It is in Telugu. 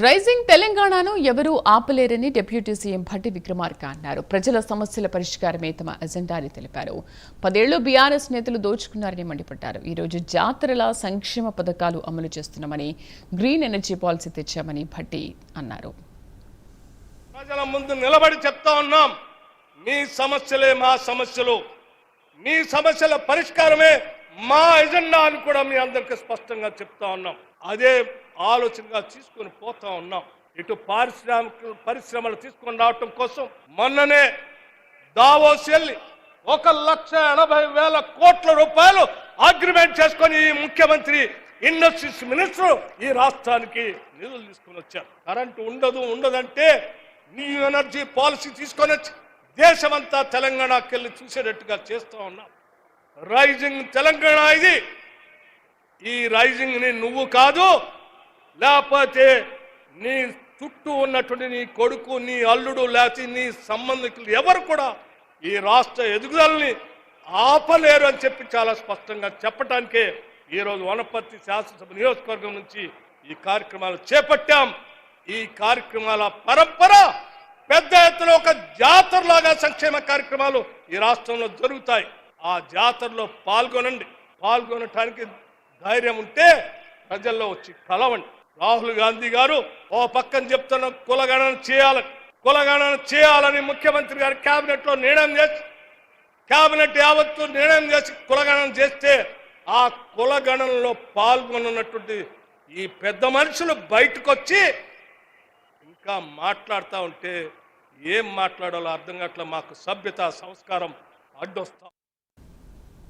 రైజింగ్ తెలంగాణను ఎవరూ ఆపలేరని డిప్యూటీ సీఎం భట్టి విక్రమార్క అన్నారు. ప్రజల సమస్యల పరిష్కారమే తమ ఎజెండా అని తెలిపారు. 10 ఏళ్లు బీఆర్ఎస్ నేతలు దోచుకున్నారని మండిపడ్డారు. ఈ రోజు జాతరల సంక్షేమ పథకాలు అమలు చేస్తున్నామని, గ్రీన్ ఎనర్జీ పాలసీ తెచ్చామని భట్టి అన్నారు. ప్రజల ముందు నిలబడి చెప్తా ఉన్నాం, మీ సమస్యలే మా సమస్యలు, మీ సమస్యల పరిష్కారమే మా ఎజెండా అని కూడా మీ అందరికీ స్పష్టంగా చెప్తా ఉన్నాం. అదే ఆలోచనగా తీసుకొని పోతా ఉన్నాం. ఇటు పరిశ్రమలు తీసుకొని రావటం కోసం మొన్ననే దావోస్ వెళ్ళి 1,80,000 కోట్ల రూపాయలు అగ్రిమెంట్ చేసుకొని ఈ ముఖ్యమంత్రి ఇండస్ట్రీస్ మినిస్టర్ ఈ రాష్ట్రానికి నిధులు తీసుకొని వచ్చారు. కరెంటు ఉండదంటే న్యూ ఎనర్జీ పాలసీ తీసుకొని వచ్చి దేశమంతా తెలంగాణకి వెళ్ళి చూసేటట్టుగా చేస్తూ ఉన్నాం. రైజింగ్ తెలంగాణ ఇది. ఈ రైజింగ్ ని నువ్వు కాదు, లేకపోతే నీ చుట్టూ ఉన్నటువంటి నీ కొడుకు, నీ అల్లుడు, లేకపోతే నీ సంబంధికులు ఎవరు కూడా ఈ రాష్ట్ర ఎదుగుదలని ఆపలేరు అని చెప్పి చాలా స్పష్టంగా చెప్పడానికే ఈరోజు వనపర్తి శాసనసభ నియోజకవర్గం నుంచి ఈ కార్యక్రమాలు చేపట్టాం. ఈ కార్యక్రమాల పరంపర పెద్ద ఎత్తున ఒక జాతరలాగా సంక్షేమ కార్యక్రమాలు ఈ రాష్ట్రంలో జరుగుతాయి. ఆ జాతరలో పాల్గొనటానికి ధైర్యం ఉంటే ప్రజల్లో వచ్చి కలవండి. రాహుల్ గాంధీ గారు ఓ పక్కన చెప్తున్న కులగణన చేయాలని ముఖ్యమంత్రి గారు కేబినెట్ లో నిర్ణయం చేసి, కేబినెట్ యావత్తు నిర్ణయం చేసి కులగణన చేస్తే ఆ కులగణనలో పాల్గొన్నటువంటి ఈ పెద్ద మనుషులు బయటకు వచ్చి ఇంకా మాట్లాడుతూ ఉంటే ఏం మాట్లాడాలో అర్థం కావట్లే. మాకు సభ్యత సంస్కారం అడ్డొస్తాం.